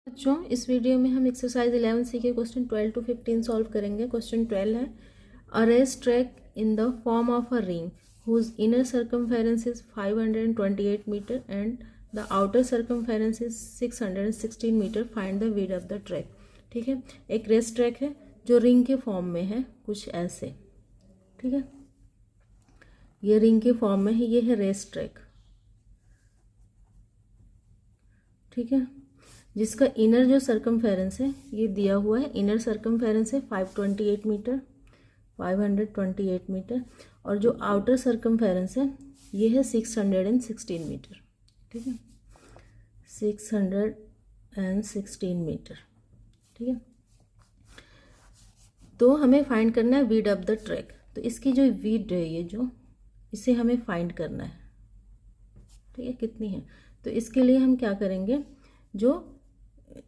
बच्चों, इस वीडियो में हम एक्सरसाइज 11 सी के क्वेश्चन 12 to 15 सॉल्व करेंगे। क्वेश्चन 12 है, a race track in the form of a ring whose inner circumference is 528 metre and the outer circumference is 616 metre, find the width of the track. ठीक है, एक race track है जो ring के form में है, कुछ ऐसे। ठीक है, ये रिंग के फॉर्म में है, ये है रेस ट्रैक। ठीक है, जिसका इनर जो सर्कमफेरेंस है ये दिया हुआ है, इनर सर्कमफेरेंस है 528 मीटर, 528 मीटर, और जो आउटर सर्कमफेरेंस है ये है 616 मीटर। ठीक है, 616 मीटर। ठीक है, तो हमें फाइंड करना है विड्थ ऑफ द ट्रैक। तो इसकी जो विड्थ है, ये जो, इसे हमें फाइंड करना है। ठीक है, कितनी है? तो इसके लिए हम क्या करेंगे, जो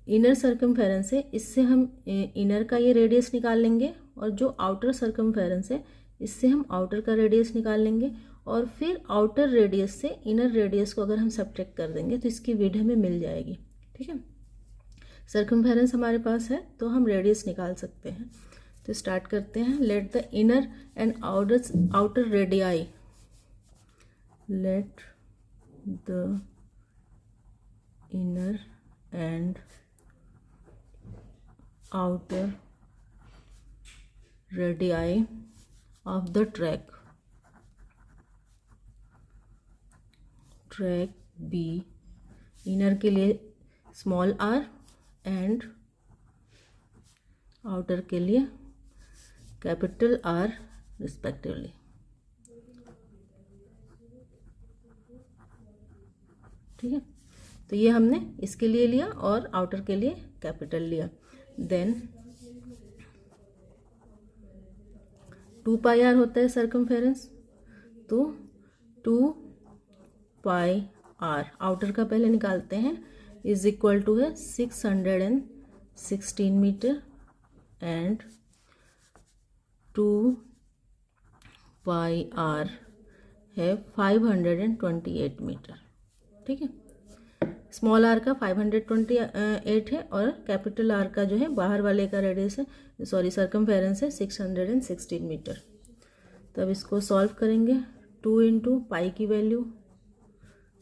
इनर सर्कमफेरेंस है इससे हम इनर का ये रेडियस निकाल लेंगे, और जो आउटर सर्कमफेरेंस है इससे हम आउटर का रेडियस निकाल लेंगे, और फिर आउटर रेडियस से इनर रेडियस को अगर हम सब्ट्रैक्ट कर देंगे तो इसकी विड्थ हमें मिल जाएगी। ठीक है, सर्कमफेरेंस हमारे पास है तो हम रेडियस निकाल सकते हैं। तो स्टार्ट करते हैं। Let the inner and outer radii, let the inner and outer radii of the track B, inner के लिए स्मॉल r एंड आउटर के लिए कैपिटल R रिस्पेक्टिवली। ठीक है, तो ये हमने इसके लिए लिया और आउटर के लिए कैपिटल लिया। देन 2 पाई आर होता है सर्कमफेरेंस, तो 2 पाई आर आउटर का पहले निकालते हैं, इज इक्वल टू है 616 मीटर एंड 2 पाई आर है 528 मीटर। ठीक है, स्मॉल आर का 528 है और कैपिटल आर का जो है बाहर वाले का रेडियस है, सॉरी सर्कमफेरेंस है 616 मीटर। तो अब इसको सॉल्व करेंगे। 2 इंटू पाई की वैल्यू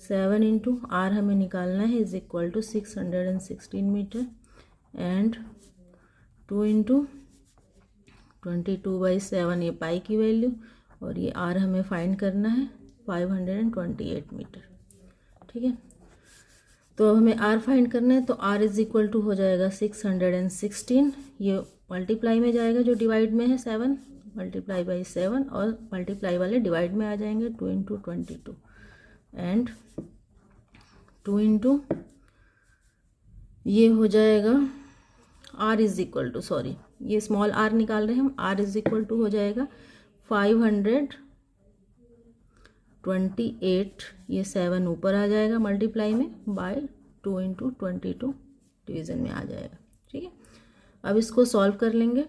7 इंटू आर हमें निकालना है, is equal to 616 metre and 2 into 22/7 ये पाई की वैल्यू, और ये आर हमें फाइंड करना है 528 मीटर। ठीक है, तो हमें r फाइंड करना है, तो r इज इक्वल टू हो जाएगा 616, ये मल्टीप्लाई में जाएगा, जो डिवाइड में है 7 मल्टीप्लाई बाई 7, और मल्टीप्लाई वाले डिवाइड में आ जाएंगे 2 इंटू 22 एंड 2 इंटू ये हो जाएगा r is equal to, sorry ये स्मॉल r निकाल रहे हैं हम, r इज इक्वल टू हो जाएगा 528, ये 7 ऊपर आ जाएगा मल्टीप्लाई में बाय 2 इंटू 22 डिवीज़न में आ जाएगा। ठीक है, अब इसको सॉल्व कर लेंगे।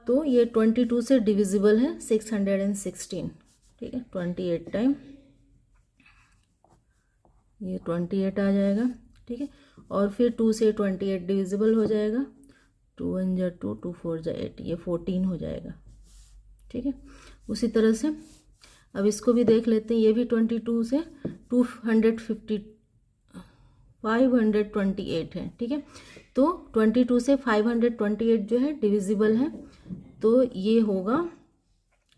तो ये 22 से डिविजिबल है 616। ठीक है, 28 टाइम ये 28 आ जाएगा। ठीक है, और फिर 2 से 28 डिविजिबल हो जाएगा, 2 1 जा 2, 2 4 जा 8, ये 14 हो जाएगा। ठीक है, उसी तरह से अब इसको भी देख लेते हैं। ये भी 22 से 528 है। ठीक है, तो 22 से 528 जो है डिविजिबल है, तो ये होगा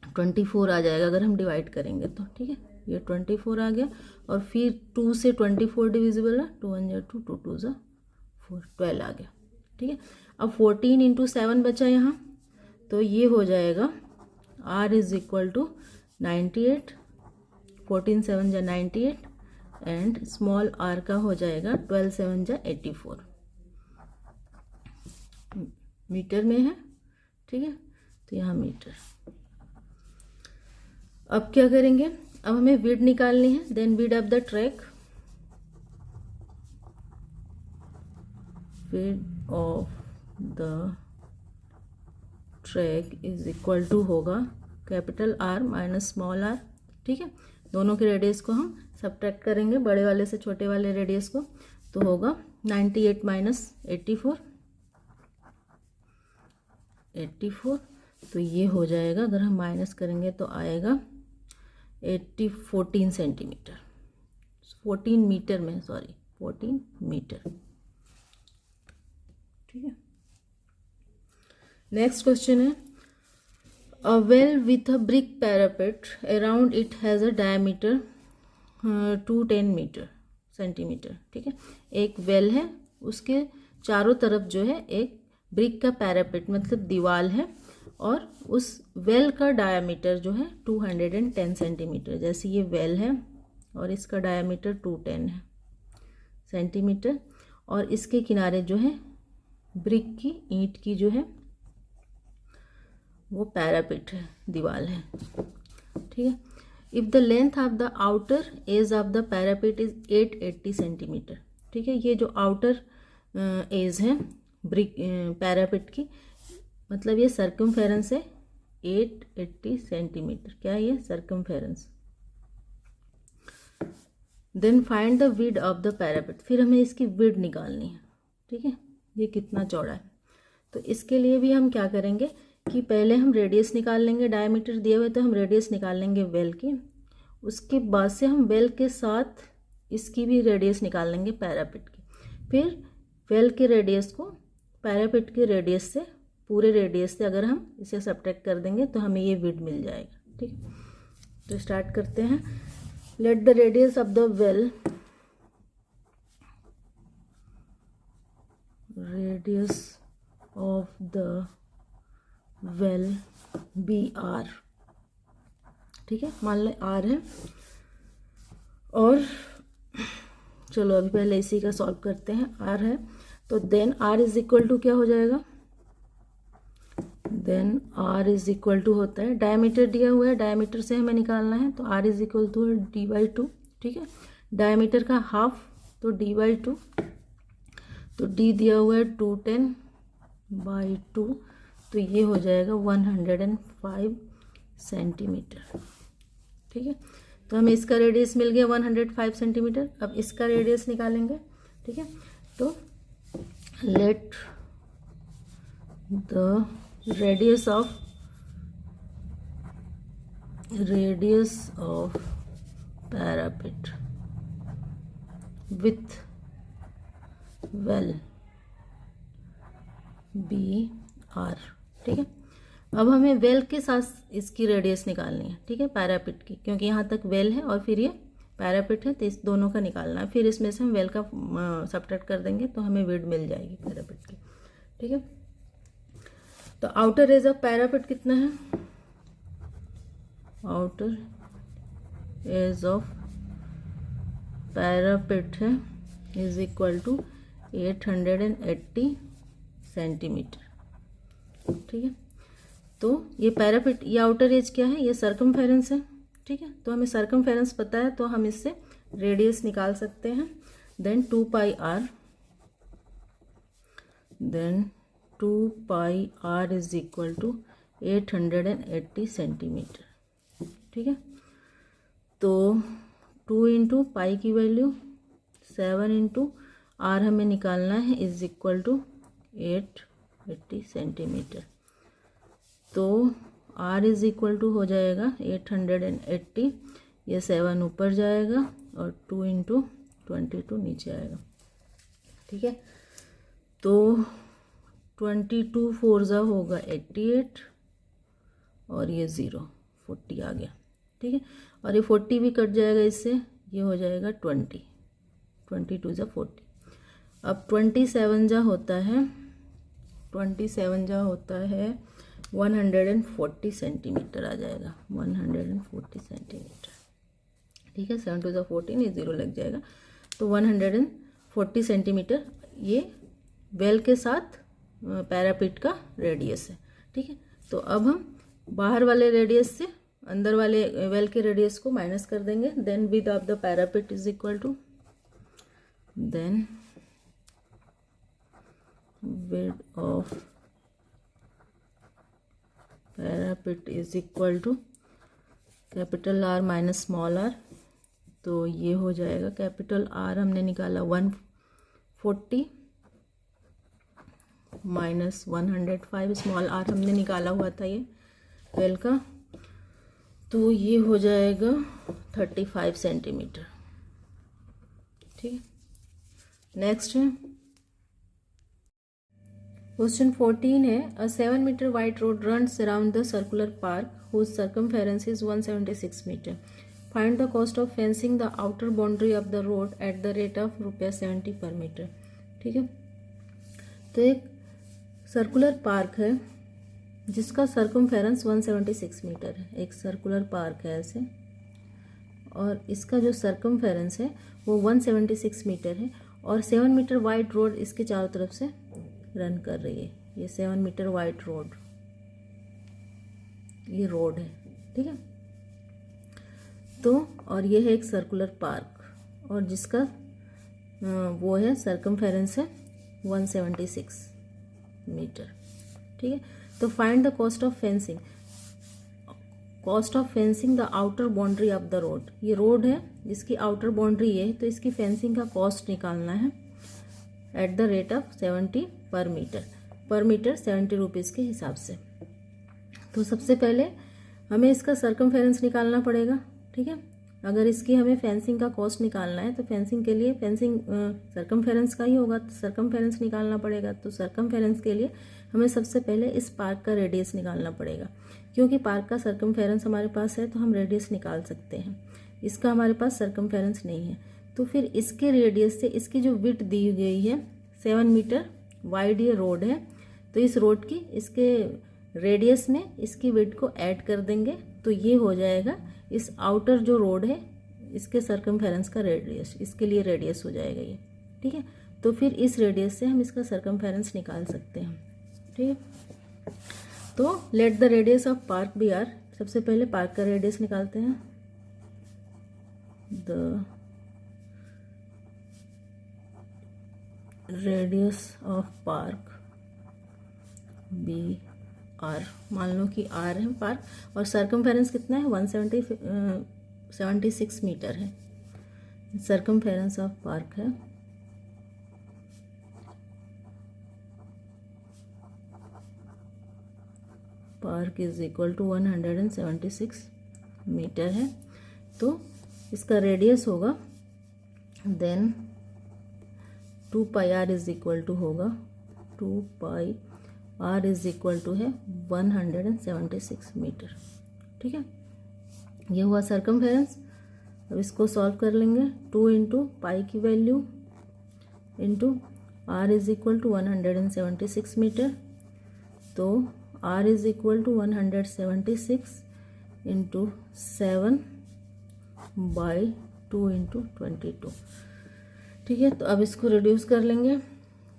24 आ जाएगा अगर हम डिवाइड करेंगे तो। ठीक है, ये 24 आ गया, और फिर 2 से 24 डिविजिबल है, 2 1 जा 2, 2 2 जा 4, 12 आ गया। ठीक है, अब 14 इंटू 7 बचा यहाँ, तो ये हो जाएगा r इज इक्वल टू 98, 14 7 जा 98 एंड स्मॉल r का हो जाएगा 12 7 जा 84 मीटर में है। ठीक है, तो यहाँ मीटर। अब क्या करेंगे, अब हमें विड्थ निकालनी है। Then width of the track, width of the track is equal to होगा capital R minus small r। ठीक है, दोनों के रेडियस को हम सब्ट्रैक्ट करेंगे, बड़े वाले से छोटे वाले रेडियस को, तो होगा 98 माइनस 84, 84, तो ये हो जाएगा, अगर हम माइनस करेंगे तो आएगा 14 सेंटीमीटर, 14 मीटर में, सॉरी 14 मीटर। ठीक है। नेक्स्ट क्वेश्चन है, a well with a brick parapet around it has a diameter 210 centimetre. ठीक है, एक वेल है, उसके चारों तरफ जो है एक ब्रिक का पैरापेट मतलब दीवार है, और उस वेल का डायमीटर जो है 210 सेंटीमीटर। जैसे ये वेल है और इसका डायमीटर 210 है सेंटीमीटर, और इसके किनारे जो है ब्रिक की, ईंट की जो है वो पैरापेट है, दीवार है। ठीक है। If the length of the outer as of the parapet is 880 centimetre. ठीक है, ये जो आउटर एज है ब्रिक पैरापेट की, मतलब ये सर्कमफेरेंस है 880 सेंटीमीटर। क्या है ये? Circumference. Then find the width of the parapet. फिर हमें इसकी विड्थ निकालनी है। ठीक है, ये कितना चौड़ा है। तो इसके लिए भी हम क्या करेंगे कि पहले हम रेडियस निकाल लेंगे, डायमीटर दिए हुए तो हम रेडियस निकाल लेंगे वेल की, उसके बाद से हम वेल के साथ इसकी भी रेडियस निकाल लेंगे पैरापेट की। फिर वेल के रेडियस को पैरापेट के रेडियस से, पूरे रेडियस से अगर हम इसे सब्ट्रैक्ट कर देंगे तो हमें ये विड्थ मिल जाएगा। ठीक है, तो स्टार्ट करते हैं। Let the radius of the well, radius of the well be R. ठीक है, मान लें आर है, और चलो अभी पहले इसी का सॉल्व करते हैं। आर है तो then R is equal to क्या हो जाएगा? Then R is equal to होता है, डायमीटर दिया हुआ है, डायमीटर से हमें निकालना है, तो आर इज इक्वल टू है d/2। ठीक है, डायमीटर का हाफ तो d/2, तो d दिया हुआ है 210/2, तो ये हो जाएगा 105 सेंटीमीटर। ठीक है, तो हमें इसका रेडियस मिल गया 105 सेंटीमीटर। अब इसका रेडियस निकालेंगे। ठीक है, तो let the radius of parapet with well be R. ठीक है, अब हमें वेल के साथ इसकी रेडियस निकालनी है। ठीक है, पैरापेट की, क्योंकि यहाँ तक वेल है और फिर ये पैरापेट है, तो इस दोनों का निकालना है। फिर इसमें से हम वेल का सब्ट्रैक्ट कर देंगे तो हमें विड्थ मिल जाएगी पैरापेट की। ठीक है, तो आउटर एज ऑफ पैरापेट कितना है? आउटर एज ऑफ पैरापेट है इज इक्वल टू 880 सेंटीमीटर। ठीक है, तो ये पैरापेट, ये आउटर एज क्या है? ये सर्कमफेरेंस है। ठीक है, तो हमें सर्कमफेरेंस पता है तो हम इससे रेडियस निकाल सकते हैं। Then 2πr, then 2πr is equal to 880 centimetre. ठीक है, तो 2 इंटू पाई की वैल्यू 7 इंटू आर हमें निकालना है, इज इक्वल टू 880 सेंटीमीटर। तो r इज इक्वल टू हो जाएगा 880, ये 7 ऊपर जाएगा और 2 इंटू 22 नीचे आएगा। ठीक है, तो 22 4 जा होगा 88, और ये 0 40 आ गया। ठीक है, और ये 40 भी कट जाएगा इससे, ये हो जाएगा 20, 22 जा 40। अब 27 जा होता है, 27 जा होता है 140 सेंटीमीटर आ जाएगा, 140 सेंटीमीटर। ठीक है, 7 2 जा 14, ये 0 लग जाएगा, तो 140 सेंटीमीटर ये वेल के साथ पैरापेट का रेडियस है। ठीक है, तो अब हम बाहर वाले रेडियस से अंदर वाले वेल के रेडियस को माइनस कर देंगे। Then width of the parapet is equal to, then width of parapet is equal to capital R minus small r, तो ये हो जाएगा कैपिटल R हमने निकाला 40 माइनस 105, स्मॉल आर हमने निकाला हुआ था ये 12 का, तो ये हो जाएगा 35 सेंटीमीटर। ठीक है, नेक्स्ट है क्वेश्चन 14 है, a 7 metre wide road runs around the circular park whose circumference is 176 meter. Find the cost of fencing the outer boundary of the road at the rate of ₹70 per meter. ठीक है, तो एक circular park है जिसका circumference 176 metre है। एक circular park है ऐसे, और इसका जो सर्कमफेरेंस है वो 176 मीटर है, और 7 मीटर वाइड रोड इसके चारों तरफ से रन कर रही है। ये 7 मीटर वाइड रोड, ये रोड है। ठीक है, तो और ये है एक सर्कुलर पार्क, और जिसका वो है सर्कमफेरेंस है 176 मीटर। ठीक है, तो find the cost of fencing, cost of fencing the outer boundary of the road. ये रोड है जिसकी आउटर बाउंड्री है, तो इसकी फेंसिंग का कॉस्ट निकालना है एट द रेट ऑफ 70 पर मीटर 70 रुपीज़ के हिसाब से। तो सबसे पहले हमें इसका सर्कमफेरेंस निकालना पड़ेगा। ठीक है, अगर इसकी हमें फेंसिंग का कॉस्ट निकालना है तो फेंसिंग के लिए फेंसिंग सर्कमफेरेंस का ही होगा, तो सर्कमफेरेंस निकालना पड़ेगा। तो सर्कमफेरेंस के लिए हमें सबसे पहले इस पार्क का रेडियस निकालना पड़ेगा, क्योंकि पार्क का सर्कमफेरेंस हमारे पास है तो हम रेडियस निकाल सकते हैं। इसका हमारे पास सर्कमफेरेंस नहीं है, तो फिर इसके रेडियस से इसकी जो विड्थ दी गई है 7 मीटर वाइड ये रोड है, तो इस रोड की इसके रेडियस में इसकी विड्थ को ऐड कर देंगे, तो ये हो जाएगा इस आउटर जो रोड है इसके सर्कमफेरेंस का रेडियस, इसके लिए रेडियस हो जाएगा ये। ठीक है, तो फिर इस रेडियस से हम इसका सर्कमफेरेंस निकाल सकते हैं। ठीक है, तो let the radius of park be R. सबसे पहले पार्क का रेडियस निकालते हैं। The radius of park be R, मान लो कि आर है पार्क, और सर्कमफेरेंस कितना है 176 मीटर है। सर्कमफेरेंस ऑफ पार्क है park is equal to 176 metre है, तो इसका रेडियस होगा then 2 pi R is equal to होगा 2 pi R is equal to है 176 मीटर। ठीक है, ये हुआ सर्कमफेरेंस। अब इसको सॉल्व कर लेंगे। 2 इंटू पाई की value into R is equal to 176 metre, तो R is equal to 176 into 7 by 2 into 22। ठीक है, तो अब इसको रिड्यूस कर लेंगे,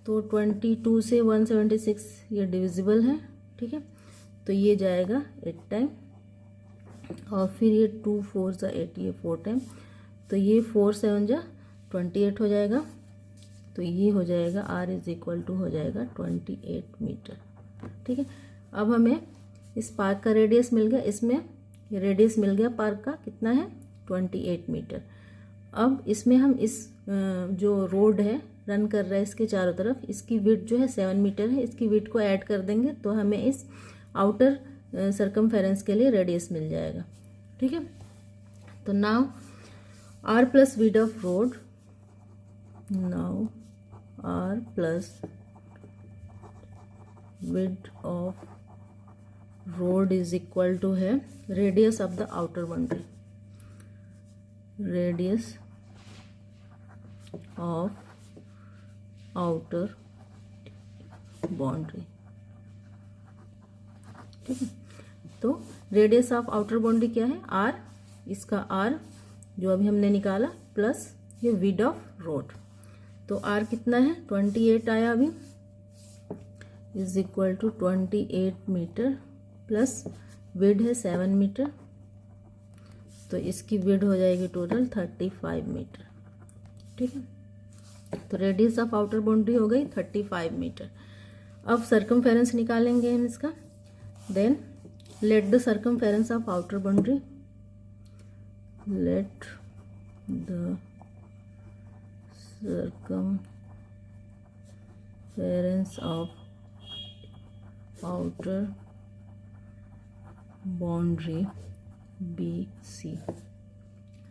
तो 22 से 176 ये डिविजिबल है। ठीक है, तो ये जाएगा 8 टाइम, और फिर ये 2 4 जा 8, ये 4 टाइम, तो ये 4 7 जा 28 हो जाएगा, तो ये हो जाएगा आर इज इक्वल टू हो जाएगा 28 मीटर। ठीक है, अब हमें इस पार्क का रेडियस मिल गया, इसमें ये रेडियस मिल गया पार्क का कितना है 28 मीटर। अब इसमें हम इस जो रोड है रन कर रहा है इसके चारों तरफ, इसकी विड्थ जो है 7 मीटर है, इसकी विड्थ को ऐड कर देंगे तो हमें इस आउटर सर्कमफेरेंस के लिए रेडियस मिल जाएगा। ठीक है, तो now R plus width of road, now R plus width of road is equal to है radius of the outer boundary, radius of outer boundary. ठीक है, तो रेडियस ऑफ आउटर बाउंड्री क्या है आर, इसका आर जो अभी हमने निकाला प्लस ये विड्थ ऑफ रोड, तो आर कितना है 28 आया अभी, is equal to 28 metre plus width है 7 मीटर, तो इसकी विड्थ हो जाएगी टोटल 35 मीटर। ठीक है, तो रेडियस ऑफ आउटर बाउंड्री हो गई 35 मीटर। अब सर्कमफेरेंस निकालेंगे हम इसका। Then let the circumference of outer boundary, let the circumference circumference of outer boundary BC।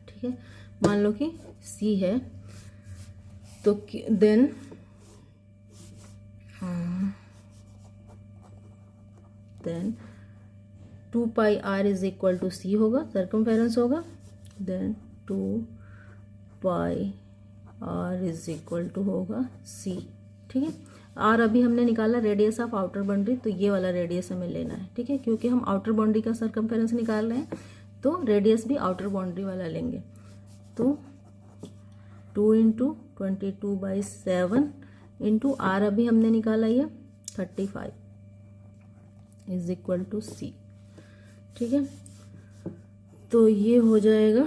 ठीक है, मान लो कि C है तो then then 2 pi r is equal to C होगा, सर्कमफेरेंस होगा। Then 2 pi r is equal to होगा C। ठीक है, r अभी हमने निकाला रेडियस ऑफ आउटर बाउंड्री, तो ये वाला रेडियस हमें लेना है। ठीक है, क्योंकि हम आउटर बाउंड्री का सर्कमफेरेंस निकाल रहे हैं तो रेडियस भी आउटर बाउंड्री वाला लेंगे। तो 2 इंटू 22/7 इंटू r अभी हमने निकाला ये 35 इज इक्वल टू C। ठीक है, तो ये हो जाएगा,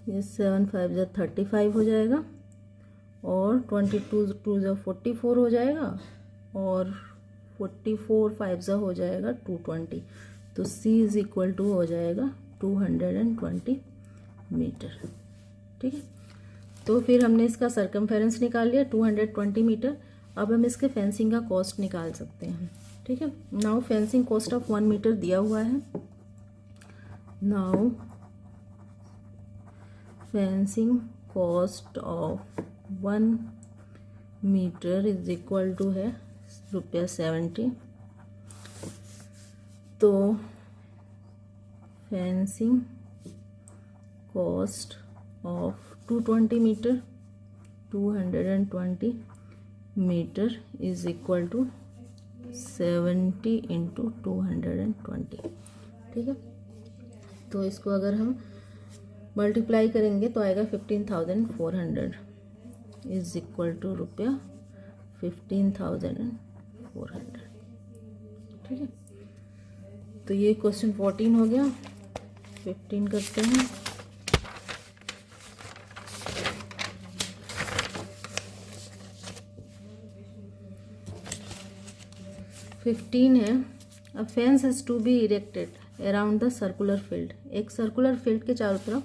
ये 7 5 35 हो जाएगा और 22 2 44 हो जाएगा और 44 5 हो जाएगा 220। तो C इज इक्वल टू हो जाएगा 220 मीटर। ठीक है, तो फिर हमने इसका सर्कमफेरेंस निकाल लिया 220 मीटर। अब हम इसके फेंसिंग का कॉस्ट निकाल सकते हैं। ठीक है, now fencing cost of 1 metre दिया हुआ है। Now fencing cost of 1 metre is equal to है ₹70। तो fencing cost of 220 metre 220 metre is equal to 70 into 220। ठीक है, तो इसको अगर हम मल्टीप्लाई करेंगे तो आएगा 15,400 इज इक्वल टू ₹15,400। ठीक है, तो ये क्वेश्चन 14 हो गया। 15 करते हैं। है, a fence has to be erected around the circular field. एक सर्कुलर फील्ड के चारों तरफ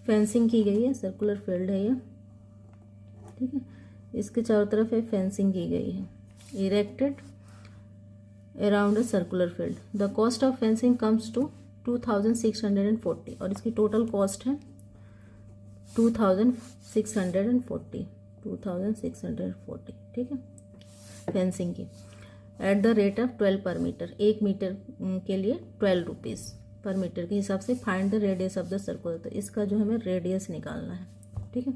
फेंसिंग की गई है, सर्कुलर फील्ड है ये। ठीक है, इसके चारों तरफ एक फेंसिंग की गई है, erected around a circular field. The cost of fencing comes to 2,640 और इसकी टोटल कॉस्ट है 2,640। ठीक है, फेंसिंग की एट द रेट ऑफ 12 पर मीटर। 1 मीटर के लिए 12 रुपीज़ पर मीटर के हिसाब से find the radius of the circular. तो इसका जो हमें रेडियस निकालना है। ठीक है,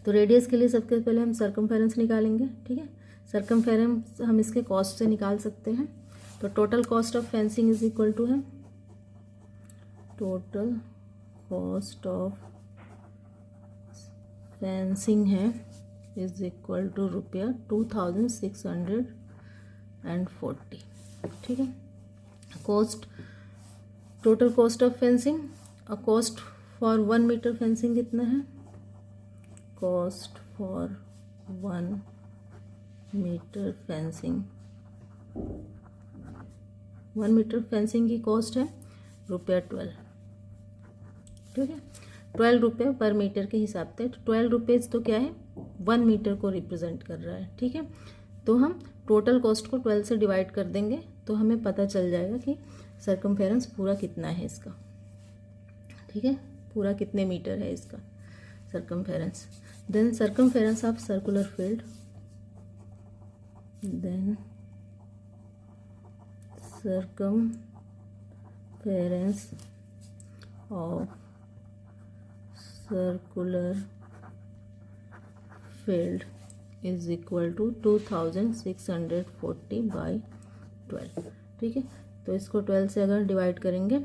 तो रेडियस के लिए सबसे पहले हम सर्कमफेरेंस निकालेंगे। ठीक है, सर्कमफेरेंस हम इसके कॉस्ट से निकाल सकते हैं। तो total cost of fencing is equal to है, टोटल कॉस्ट ऑफ फेंसिंग है इज इक्वल टू ₹2,640। ठीक है, cost, total cost of fencing और कॉस्ट फॉर 1 मीटर फेंसिंग कितना है? Cost for 1 metre fencing, 1 metre fencing की कॉस्ट है ₹12। ठीक है, 12 रुपये पर मीटर के हिसाब से। 12 रुपीज़ तो क्या है, 1 मीटर को रिप्रेजेंट कर रहा है। ठीक है, तो हम टोटल कॉस्ट को 12 से डिवाइड कर देंगे तो हमें पता चल जाएगा कि सर्कमफेरेंस पूरा कितना है इसका। ठीक है, पूरा कितने मीटर है इसका circumference. Then circumference of circular field, then circumference of circular field is equal to 2,640/12। ठीक है, तो इसको 12 से अगर डिवाइड करेंगे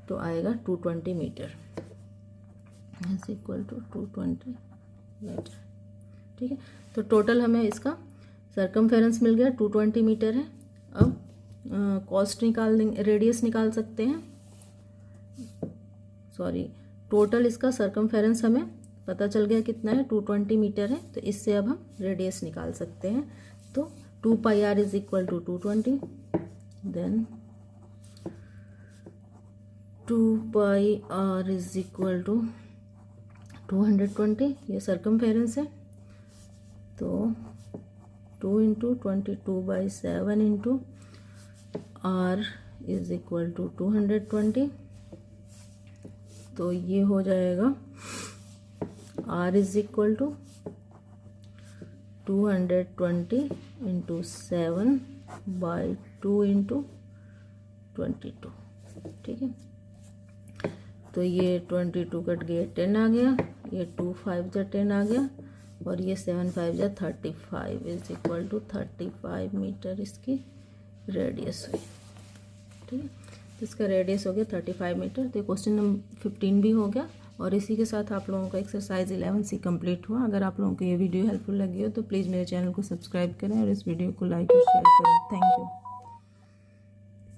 तो आएगा 220 metre is equal to 220 metre. ठीक है, तो टोटल हमें इसका सर्कमफेरेंस मिल गया 220 मीटर है। अब कॉस्ट निकाल देंगे, रेडियस निकाल सकते हैं, सॉरी टोटल इसका सर्कमफेरेंस हमें पता चल गया कितना है, 220 मीटर है। तो इससे अब हम रेडियस निकाल सकते हैं। तो 2 pi r is equal to 220, then 2 pi r is equal to 220, ये सर्कमफेरेंस है। तो 2 into 22/7 into r is equal to 220। तो ये हो जाएगा r is equal to 220 into 7/2 into 22। ठीक है, तो ये 22 कट गया 10 आ गया, ये 2 5 जा 10 आ गया, और ये 7 5 जा 35 इज इक्वल टू 35 मीटर इसकी रेडियस हुई। ठीक है, तो इसका रेडियस हो गया 35 मीटर। तो क्वेश्चन नंबर 15 भी हो गया, और इसी के साथ आप लोगों का एक्सरसाइज 11C कंप्लीट हुआ। अगर आप लोगों को ये वीडियो हेल्पफुल लगी हो तो प्लीज़ मेरे चैनल को सब्सक्राइब करें और इस वीडियो को लाइक और शेयर करें। Thank you.